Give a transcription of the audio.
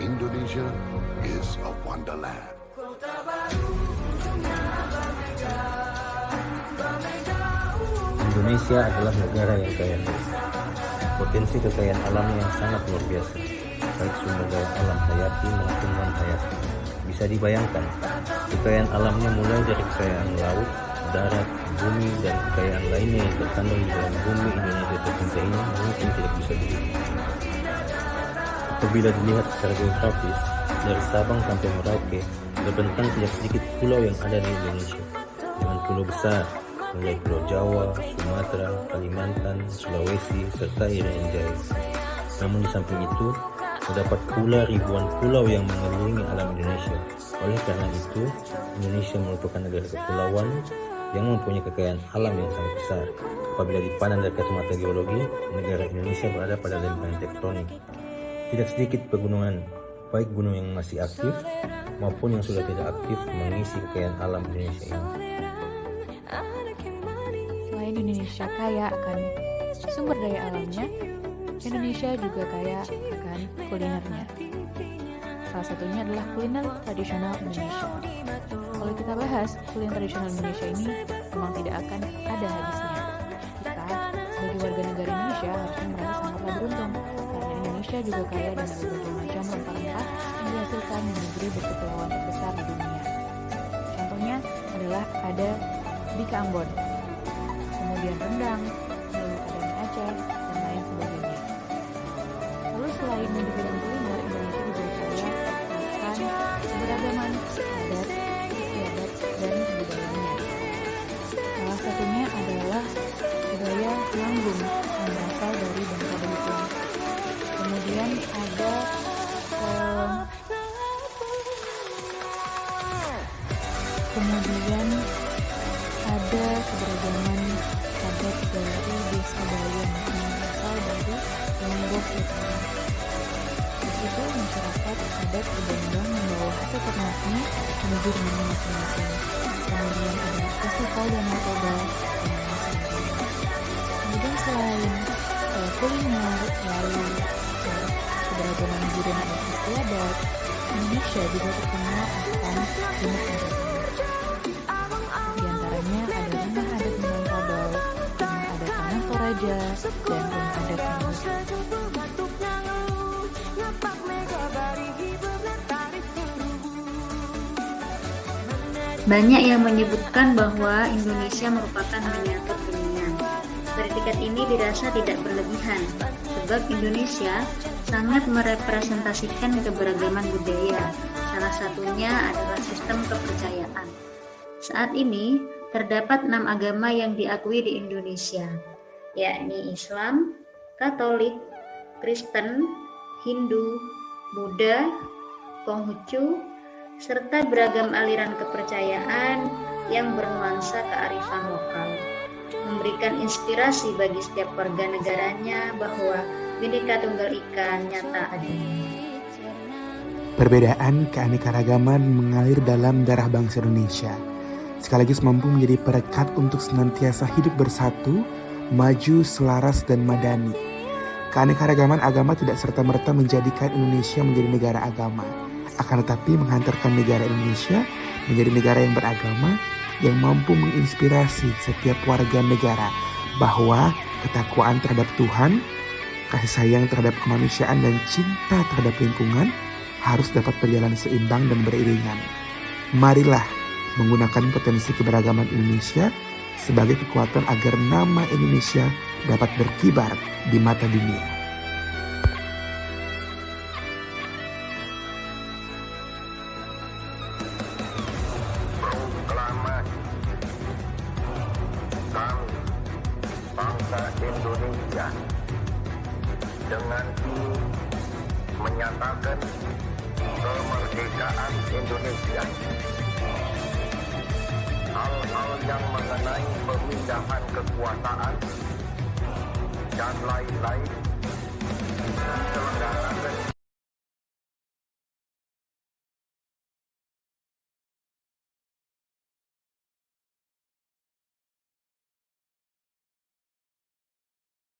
Indonesia is a wonderland. Indonesia adalah negara yang kaya. Potensi kekayaan alamnya yang sangat luar biasa, baik sumber daya alam hayati maupun non hayati. Bisa dibayangkan, kekayaan alamnya mulai dari kekayaan laut, darat, bumi, dan kekayaan lainnya yang terkandung di dalam bumi Indonesia tercinta ini mungkin tidak bisa dihitung. Apabila dilihat secara geografis, dari Sabang sampai Merauke, terbentang tidak sedikit pulau yang ada di Indonesia, dengan pulau besar, mulai Pulau Jawa, Sumatera, Kalimantan, Sulawesi, serta Irian Jaya. Namun di samping itu, terdapat pula ribuan pulau yang mengelilingi alam Indonesia. Oleh karena itu, Indonesia merupakan negara kepulauan yang mempunyai kekayaan alam yang sangat besar. Apabila dipandang dari kacamata geologi, negara Indonesia berada pada lempeng tektonik. Tidak sedikit pegunungan, baik gunung yang masih aktif maupun yang sudah tidak aktif, mengisi kekayaan alam Indonesia ini. Selain Indonesia kaya akan sumber daya alamnya, Indonesia juga kaya akan kulinernya. Salah satunya adalah kuliner tradisional Indonesia. Kalau kita bahas, kuliner tradisional Indonesia ini memang tidak akan ada habisnya. Kita, sebagai warga negara Indonesia, harusnya merasa sangatlah beruntung, karena Indonesia juga kaya dengan berbagai macam rempah-rempah yang dihasilkan di negeri berkepulauan terbesar di dunia. Contohnya adalah ada bika Ambon, kemudian rendang, lalu ada mie Aceh, dan lain sebagainya. Lalu selain di bidang kuliner, Indonesia juga kaya akan keberagaman adat, istiadat, dan budayanya. Salah satunya adalah budaya Nanggung yang berasal dari Bangka Belitung. Kemudian ada keberagaman adat dari desa Bayan yang berasal dari Lombok Utara. Di situ masyarakat adat berbondong membawa hasil ternaknya menuju rumahnya masing-masing. Kemudian ada festival Danau Toba dan lain sebagainya. Kemudian selain kuliner, lalu keberagaman budaya dan istiadat, Indonesia juga terkenal akan unik adatnya. Di antaranya ada rumah adat Minangkabau, rumah adat Tanah Toraja, dan rumah adat Maluku. Banyak yang menyebutkan bahwa Indonesia merupakan miniatur dunia. Predikat ini dirasa tidak berlebihan, sebab Indonesia sangat merepresentasikan keberagaman budaya. Salah satunya adalah sistem kepercayaan. Saat ini, terdapat 6 agama yang diakui di Indonesia, yakni Islam, Katolik, Kristen, Hindu, Buddha, Konghucu, serta beragam aliran kepercayaan yang bernuansa kearifan lokal, memberikan inspirasi bagi setiap warga negaranya bahwa Bhinneka Tunggal Ika nyata adanya. Perbedaan keanekaragaman mengalir dalam darah bangsa Indonesia, sekaligus mampu menjadi perekat untuk senantiasa hidup bersatu, maju, selaras, dan madani. Keanekaragaman agama tidak serta-merta menjadikan Indonesia menjadi negara agama, akan tetapi menghantarkan negara Indonesia menjadi negara yang beragama, yang mampu menginspirasi setiap warga negara bahwa ketakwaan terhadap Tuhan, kasih sayang terhadap kemanusiaan, dan cinta terhadap lingkungan harus dapat berjalan seimbang dan beriringan. Marilah menggunakan potensi keberagaman Indonesia sebagai kekuatan agar nama Indonesia dapat berkibar di mata dunia. Bangsa Indonesia dengan ini menyatakan kemerdekaan Indonesia. Hal-hal yang mengenai pemindahan kekuasaan dan lain-lain